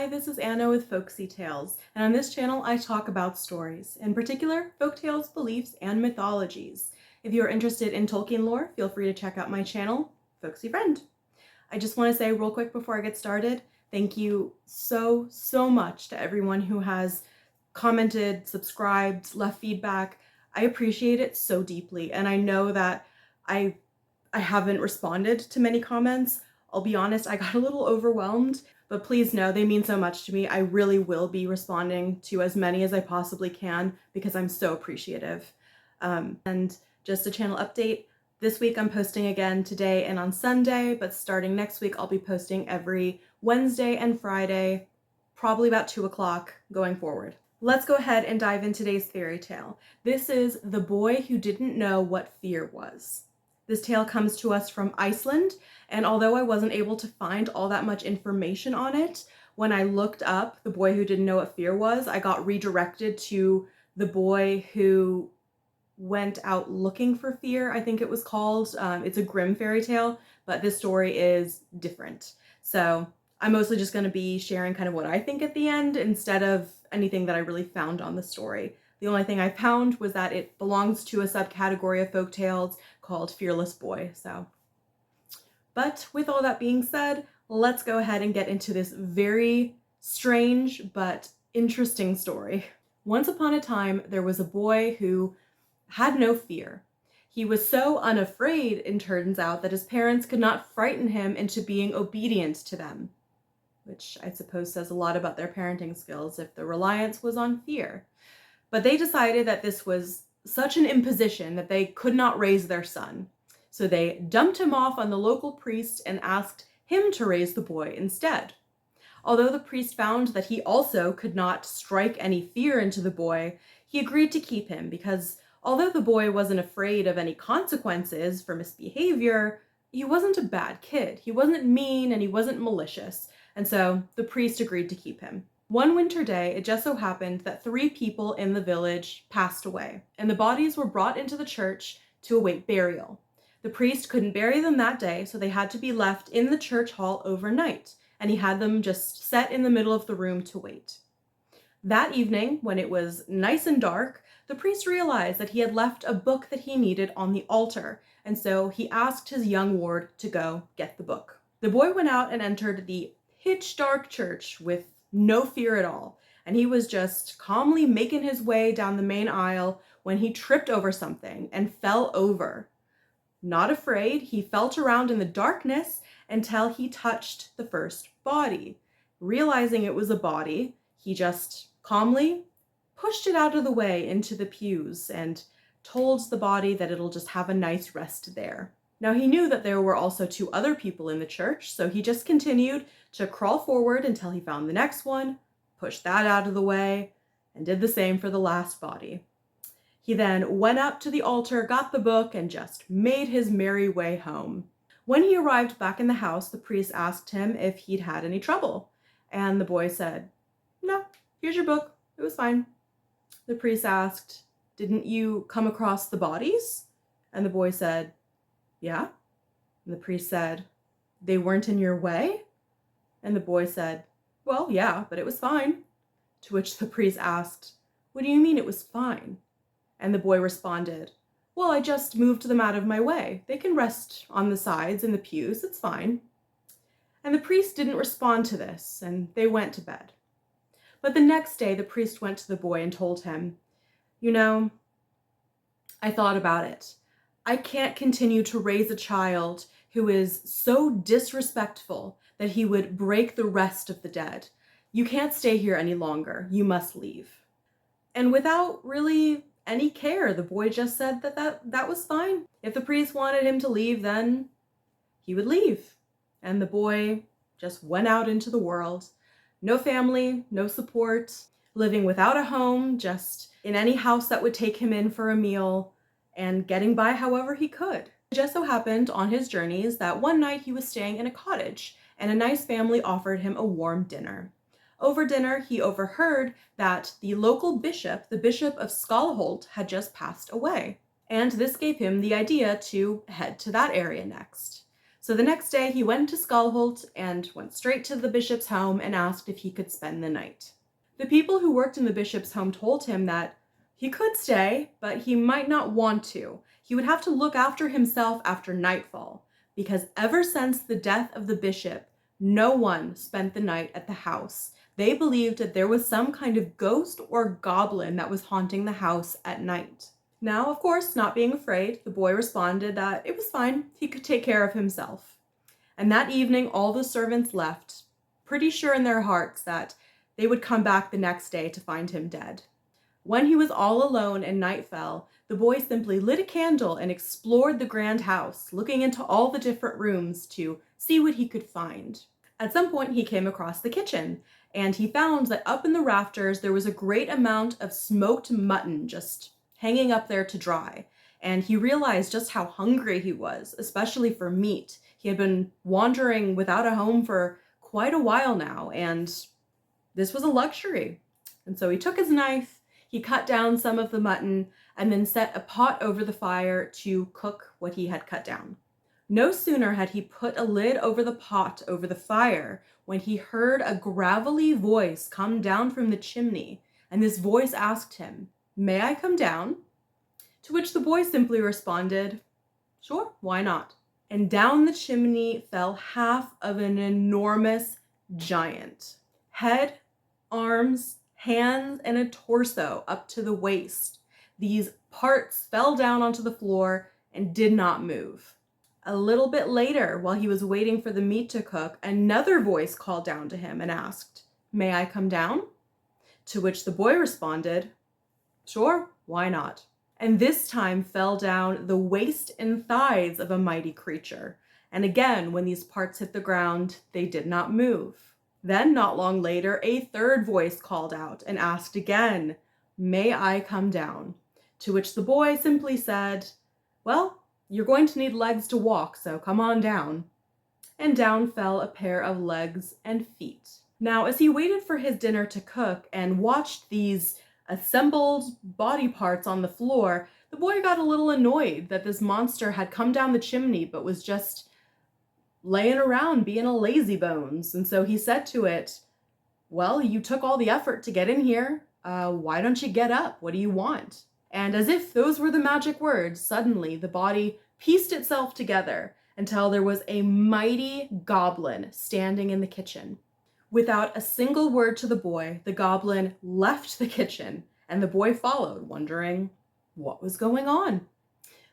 Hi, this is Anna with Folksy Tales, and on this channel I talk about stories, in particular folktales, beliefs, and mythologies. If you are interested in Tolkien lore, feel free to check out my channel, Folksy Friend. I just want to say real quick before I get started, thank you so much to everyone who has commented, subscribed, left feedback. I appreciate it so deeply, and I know that I haven't responded to many comments. I'll be honest, I got a little overwhelmed, but please know they mean so much to me. I really will be responding to as many as I possibly can because I'm so appreciative. And just a channel update, this week I'm posting again today and on Sunday, but starting next week I'll be posting every Wednesday and Friday, probably about 2 o'clock going forward. Let's go ahead and dive into today's fairy tale. This is The Boy Who Didn't Know What Fear Was. This tale comes to us from Iceland, and although I wasn't able to find all that much information on it, when I looked up The Boy Who Didn't Know What Fear Was, I got redirected to The Boy Who Went Out Looking for Fear, I think it was called. It's a Grimm fairy tale, but this story is different. So I'm mostly just going to be sharing kind of what I think at the end instead of anything that I really found on the story. The only thing I found was that it belongs to a subcategory of folktales called Fearless Boy. But with all that being said, let's go ahead and get into this very strange but interesting story. Once upon a time, there was a boy who had no fear. He was so unafraid, it turns out, that his parents could not frighten him into being obedient to them, which I suppose says a lot about their parenting skills if the reliance was on fear. But they decided that this was such an imposition that they could not raise their son. So they dumped him off on the local priest and asked him to raise the boy instead. Although the priest found that he also could not strike any fear into the boy, he agreed to keep him because although the boy wasn't afraid of any consequences for misbehavior, he wasn't a bad kid. He wasn't mean and he wasn't malicious, and so the priest agreed to keep him. One winter day, it just so happened that 3 people in the village passed away, and the bodies were brought into the church to await burial. The priest couldn't bury them that day, so they had to be left in the church hall overnight, and he had them just set in the middle of the room to wait. That evening, when it was nice and dark, the priest realized that he had left a book that he needed on the altar, and so he asked his young ward to go get the book. The boy went out and entered the pitch-dark church with no fear at all, and he was just calmly making his way down the main aisle when he tripped over something and fell over. Not afraid, he felt around in the darkness until he touched the first body. Realizing it was a body, he just calmly pushed it out of the way into the pews and told the body that it'll just have a nice rest there. Now he knew that there were also 2 other people in the church, so he just continued to crawl forward until he found the next one, pushed that out of the way, and did the same for the last body. He then went up to the altar, got the book, and just made his merry way home. When he arrived back in the house, the priest asked him if he'd had any trouble, and the boy said, "No, here's your book, it was fine." The priest asked, "Didn't you come across the bodies?" And the boy said, "Yeah." And the priest said, "They weren't in your way?" And the boy said, "Well, yeah, but it was fine." To which the priest asked, "What do you mean it was fine?" And the boy responded, "Well, I just moved them out of my way. They can rest on the sides in the pews, it's fine." And the priest didn't respond to this, and they went to bed. But the next day, the priest went to the boy and told him, "You know, I thought about it. I can't continue to raise a child who is so disrespectful that he would break the rest of the dead. You can't stay here any longer. You must leave." And without really any care, the boy just said that was fine. If the priest wanted him to leave, then he would leave. And the boy just went out into the world. No family, no support, living without a home, just in any house that would take him in for a meal, and getting by however he could. It just so happened on his journeys that one night he was staying in a cottage, and a nice family offered him a warm dinner. Over dinner, he overheard that the local bishop, the Bishop of Skálholt, had just passed away, and this gave him the idea to head to that area next. So the next day he went to Skullholt and went straight to the bishop's home and asked if he could spend the night. The people who worked in the bishop's home told him that he could stay, but he might not want to. He would have to look after himself after nightfall, because ever since the death of the bishop, no one spent the night at the house. They believed that there was some kind of ghost or goblin that was haunting the house at night. Now, of course, not being afraid, the boy responded that it was fine, he could take care of himself. And that evening, all the servants left, pretty sure in their hearts that they would come back the next day to find him dead. When he was all alone and night fell, the boy simply lit a candle and explored the grand house, looking into all the different rooms to see what he could find. At some point, he came across the kitchen, and he found that up in the rafters there was a great amount of smoked mutton just hanging up there to dry. And he realized just how hungry he was, especially for meat. He had been wandering without a home for quite a while now, and this was a luxury. And so he took his knife, he cut down some of the mutton, and then set a pot over the fire to cook what he had cut down. No sooner had he put a lid over the pot over the fire when he heard a gravelly voice come down from the chimney, and this voice asked him, "May I come down?" To which the boy simply responded, "Sure, why not?" And down the chimney fell half of an enormous giant. Head, arms, hands, and a torso up to the waist. These parts fell down onto the floor and did not move. A little bit later, while he was waiting for the meat to cook, another voice called down to him and asked, "May I come down?" To which the boy responded, "Sure, why not?" And this time fell down the waist and thighs of a mighty creature. And again, when these parts hit the ground, they did not move. Then, not long later, a third voice called out and asked again, "May I come down?" To which the boy simply said, "Well, you're going to need legs to walk, so come on down." And down fell a pair of legs and feet. Now, as he waited for his dinner to cook and watched these assembled body parts on the floor, the boy got a little annoyed that this monster had come down the chimney but was just laying around being a lazy bones. And so he said to it, "Well, you took all the effort to get in here. Why don't you get up? What do you want?" And as if those were the magic words, suddenly the body pieced itself together until there was a mighty goblin standing in the kitchen. Without a single word to the boy, the goblin left the kitchen, and the boy followed, wondering what was going on.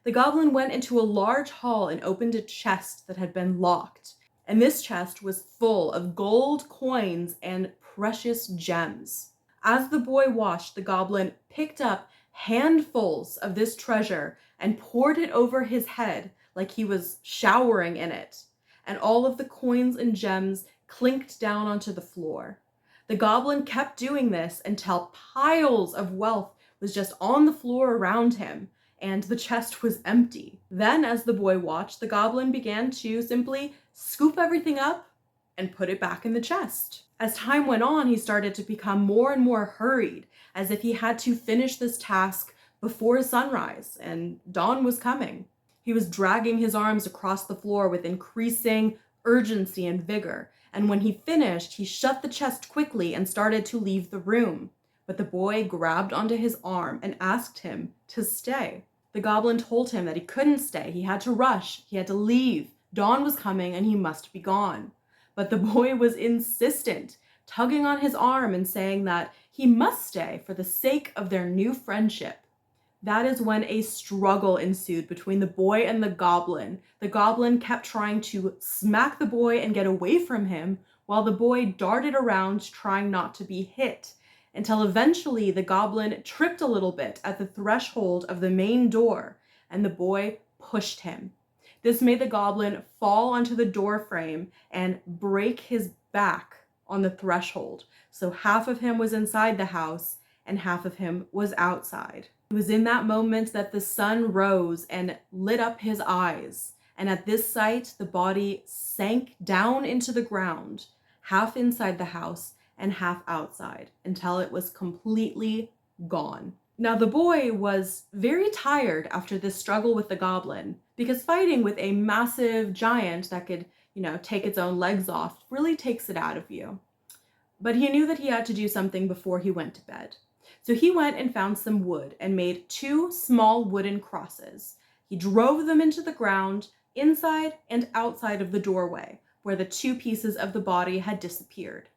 The goblin went into a large hall and opened a chest that had been locked, and this chest was full of gold coins and precious gems. As the boy watched, the goblin picked up handfuls of this treasure and poured it over his head like he was showering in it, and all of the coins and gems clinked down onto the floor. The goblin kept doing this until piles of wealth was just on the floor around him, and the chest was empty. Then, as the boy watched, the goblin began to simply scoop everything up and put it back in the chest. As time went on, he started to become more and more hurried, as if he had to finish this task before sunrise, and dawn was coming. He was dragging his arms across the floor with increasing urgency and vigor, and when he finished, he shut the chest quickly and started to leave the room. But the boy grabbed onto his arm and asked him to stay. The goblin told him that he couldn't stay, he had to rush, he had to leave. Dawn was coming and he must be gone. But the boy was insistent, tugging on his arm and saying that he must stay for the sake of their new friendship. That is when a struggle ensued between the boy and the goblin. The goblin kept trying to smack the boy and get away from him, while the boy darted around trying not to be hit, until eventually the goblin tripped a little bit at the threshold of the main door, and the boy pushed him. This made the goblin fall onto the door frame and break his back on the threshold. So half of him was inside the house and half of him was outside. It was in that moment that the sun rose and lit up his eyes. And at this sight, the body sank down into the ground, half inside the house and half outside, until it was completely gone. Now, the boy was very tired after this struggle with the goblin, because fighting with a massive giant that could, take its own legs off really takes it out of you. But he knew that he had to do something before he went to bed. So he went and found some wood and made 2 small wooden crosses. He drove them into the ground, inside and outside of the doorway, where the 2 pieces of the body had disappeared.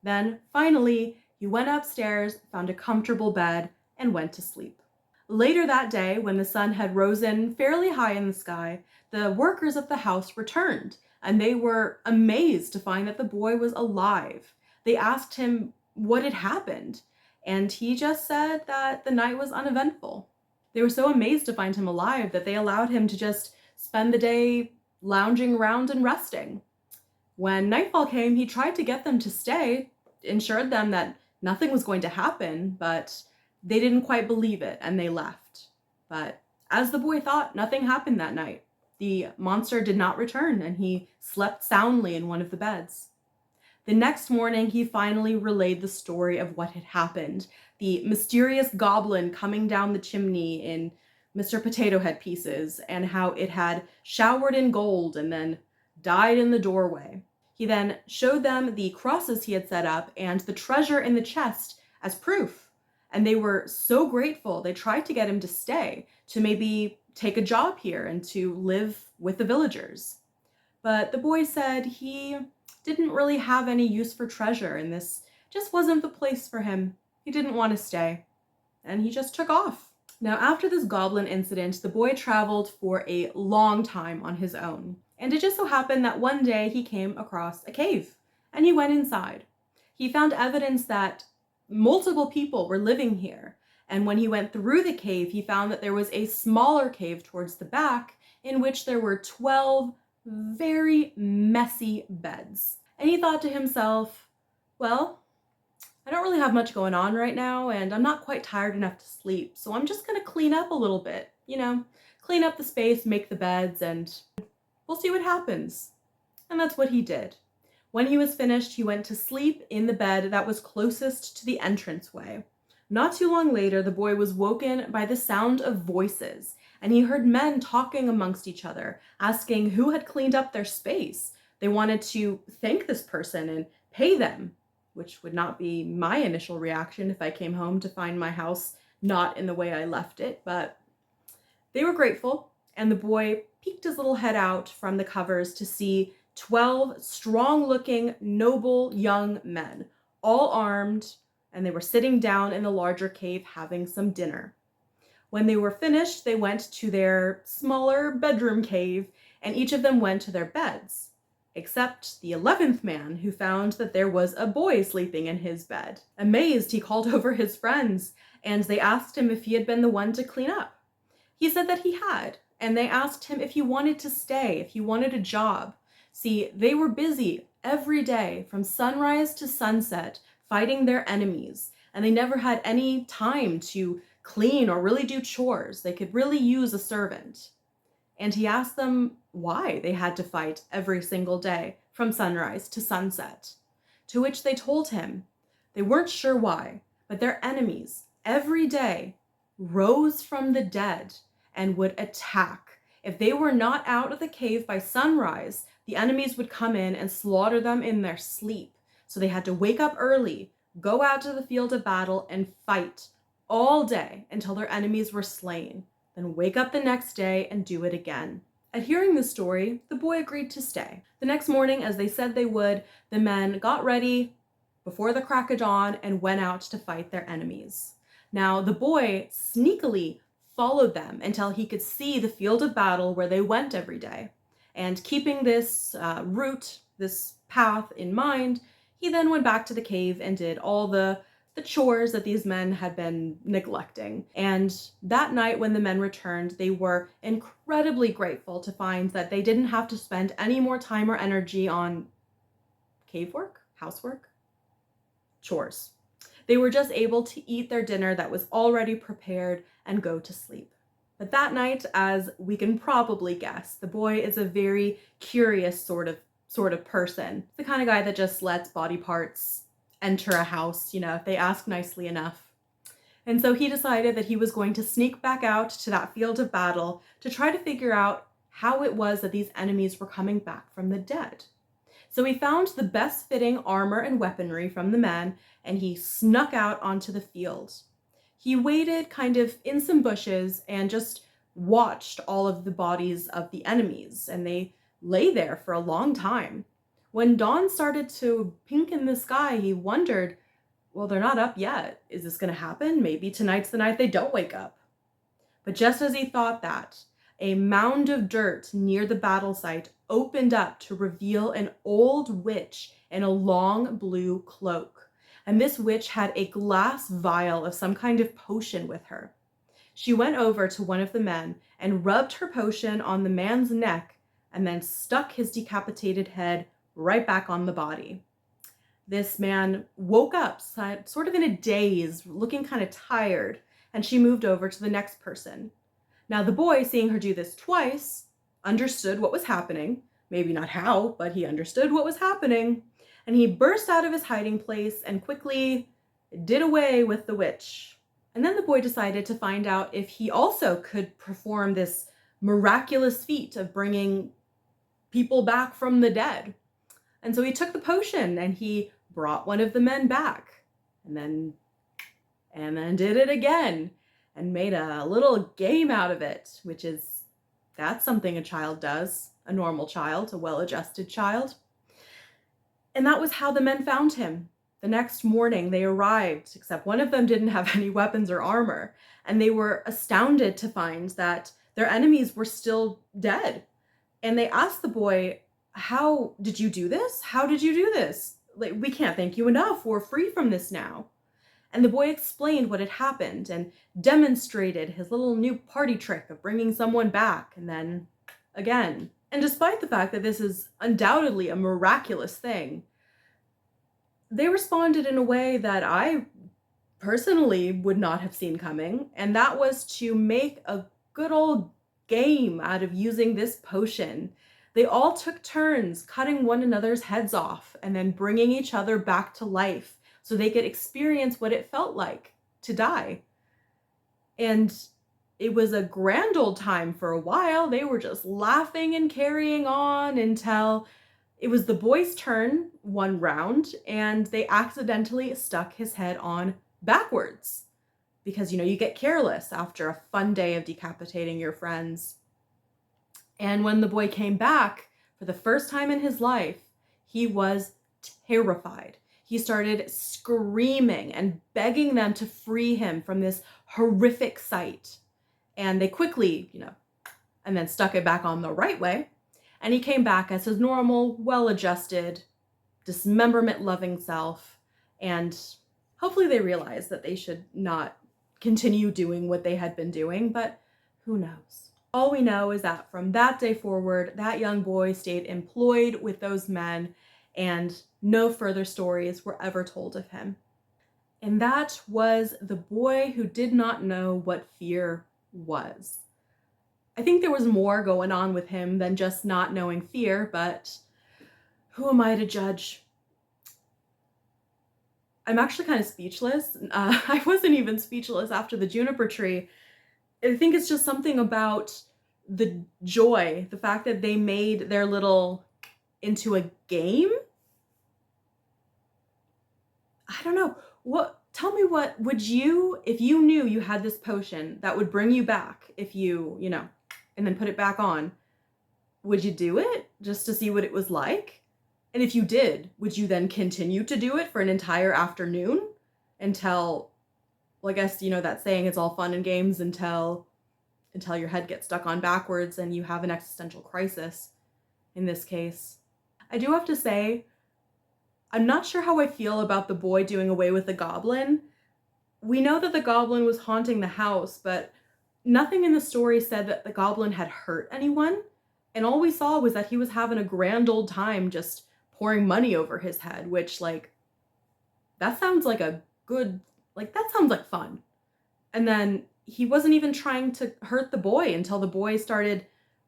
Then, finally, he went upstairs, found a comfortable bed, and went to sleep. Later that day, when the sun had risen fairly high in the sky, the workers of the house returned, and they were amazed to find that the boy was alive. They asked him what had happened, and he just said that the night was uneventful. They were so amazed to find him alive that they allowed him to just spend the day lounging around and resting. When nightfall came, he tried to get them to stay, assured them that nothing was going to happen, but they didn't quite believe it and they left. But as the boy thought, nothing happened that night. The monster did not return and he slept soundly in one of the beds. The next morning, he finally relayed the story of what had happened. The mysterious goblin coming down the chimney in Mr. Potato Head pieces, and how it had showered in gold and then died in the doorway. He then showed them the crosses he had set up and the treasure in the chest as proof. And they were so grateful, they tried to get him to stay, to maybe take a job here and to live with the villagers. But the boy said he didn't really have any use for treasure, and this just wasn't the place for him. He didn't want to stay, and he just took off. Now, after this goblin incident, the boy traveled for a long time on his own, and it just so happened that one day he came across a cave, and he went inside. He found evidence that multiple people were living here, and when he went through the cave, he found that there was a smaller cave towards the back in which there were 12 very messy beds. And he thought to himself, well, I don't really have much going on right now, and I'm not quite tired enough to sleep, so I'm just gonna clean up a little bit, clean up the space, make the beds, and we'll see what happens. And that's what he did. When he was finished, he went to sleep in the bed that was closest to the entranceway. Not too long later, the boy was woken by the sound of voices, and he heard men talking amongst each other, asking who had cleaned up their space. They wanted to thank this person and pay them, which would not be my initial reaction if I came home to find my house not in the way I left it, but they were grateful, and the boy peeked his little head out from the covers to see 12 strong-looking, noble young men, all armed, and they were sitting down in the larger cave having some dinner. When they were finished, they went to their smaller bedroom cave, and each of them went to their beds, except the 11th man, who found that there was a boy sleeping in his bed. Amazed, he called over his friends, and they asked him if he had been the one to clean up. He said that he had, and they asked him if he wanted to stay, if he wanted a job. See, they were busy every day from sunrise to sunset fighting their enemies, and they never had any time to clean or really do chores. They could really use a servant. And he asked them why they had to fight every single day from sunrise to sunset, to which they told him they weren't sure why, but their enemies every day rose from the dead and would attack. If they were not out of the cave by sunrise, the enemies would come in and slaughter them in their sleep. So they had to wake up early, go out to the field of battle, and fight all day until their enemies were slain, then wake up the next day and do it again. At hearing the story, the boy agreed to stay. The next morning, as they said they would, the men got ready before the crack of dawn and went out to fight their enemies. Now, the boy sneakily followed them until he could see the field of battle where they went every day. And keeping this route, this path in mind, he then went back to the cave and did all the chores that these men had been neglecting. And that night when the men returned, they were incredibly grateful to find that they didn't have to spend any more time or energy on cave work, housework, chores. They were just able to eat their dinner that was already prepared and go to sleep. But that night, as we can probably guess, the boy is a very curious sort of person. The kind of guy that just lets body parts enter a house, if they ask nicely enough. And so he decided that he was going to sneak back out to that field of battle to try to figure out how it was that these enemies were coming back from the dead. So he found the best fitting armor and weaponry from the men, and he snuck out onto the field. He waited kind of in some bushes and just watched all of the bodies of the enemies, and they lay there for a long time. When dawn started to pink in the sky, he wondered, well, they're not up yet. Is this going to happen? Maybe tonight's the night they don't wake up. But just as he thought that, a mound of dirt near the battle site opened up to reveal an old witch in a long blue cloak. And this witch had a glass vial of some kind of potion with her. She went over to one of the men and rubbed her potion on the man's neck and then stuck his decapitated head right back on the body. This man woke up sort of in a daze, looking kind of tired, and she moved over to the next person. Now the boy, seeing her do this twice, understood what was happening. Maybe not how, but he understood what was happening. And he burst out of his hiding place and quickly did away with the witch. And then the boy decided to find out if he also could perform this miraculous feat of bringing people back from the dead. And so he took the potion and he brought one of the men back, and then did it again and made a little game out of it, that's something a child does, a normal child, a well-adjusted child. And that was how the men found him. The next morning they arrived, except one of them didn't have any weapons or armor, and they were astounded to find that their enemies were still dead. And they asked the boy, how did you do this? How did you do this? Like, we can't thank you enough. We're free from this now. And the boy explained what had happened and demonstrated his little new party trick of bringing someone back and then again. And despite the fact that this is undoubtedly a miraculous thing, they responded in a way that I personally would not have seen coming, and that was to make a good old game out of using this potion. They all took turns cutting one another's heads off and then bringing each other back to life so they could experience what it felt like to die. And it was a grand old time for a while. They were just laughing and carrying on until it was the boy's turn one round, and they accidentally stuck his head on backwards. Because, you get careless after a fun day of decapitating your friends. And when the boy came back for the first time in his life, he was terrified. He started screaming and begging them to free him from this horrific sight. And they quickly, and then stuck it back on the right way. And he came back as his normal, well-adjusted, dismemberment-loving self. And hopefully they realized that they should not continue doing what they had been doing, but who knows? All we know is that from that day forward, that young boy stayed employed with those men, and no further stories were ever told of him. And that was the boy who did not know what fear was. I think there was more going on with him than just not knowing fear, but who am I to judge? I'm actually kind of speechless. I wasn't even speechless after the juniper tree. I think it's just something about the joy, the fact that they made their little into a game. I don't know. Tell me, what would you, if you knew you had this potion that would bring you back, if you, and then put it back on, would you do it just to see what it was like? And if you did, would you then continue to do it for an entire afternoon until, well, I guess, that saying, it's all fun and games until your head gets stuck on backwards and you have an existential crisis in this case. I do have to say, I'm not sure how I feel about the boy doing away with the goblin. We know that the goblin was haunting the house, but nothing in the story said that the goblin had hurt anyone. And all we saw was that he was having a grand old time just pouring money over his head, which, that sounds like that sounds like fun. And then he wasn't even trying to hurt the boy until the boy started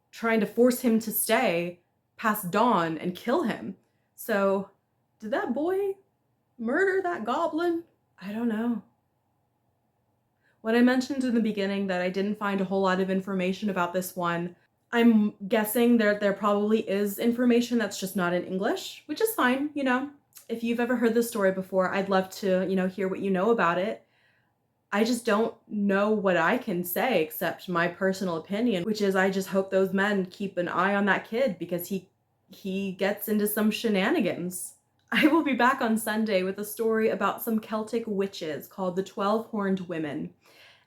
trying to force him to stay past dawn and kill him. So, did that boy murder that goblin? I don't know. When I mentioned in the beginning that I didn't find a whole lot of information about this one, I'm guessing there probably is information that's just not in English, which is fine, you know. If you've ever heard this story before, I'd love to, hear what you know about it. I just don't know what I can say except my personal opinion, which is I just hope those men keep an eye on that kid because he gets into some shenanigans. I will be back on Sunday with a story about some Celtic witches called the 12 Horned Women.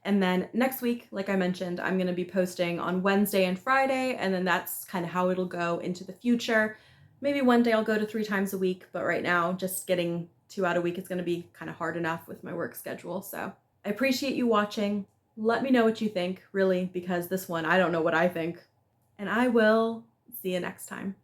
And then next week, like I mentioned, I'm going to be posting on Wednesday and Friday, and then that's kind of how it'll go into the future. Maybe one day I'll go to 3 times a week, but right now just getting 2 out a week is going to be kind of hard enough with my work schedule. So I appreciate you watching. Let me know what you think, really, because this one, I don't know what I think. And I will see you next time.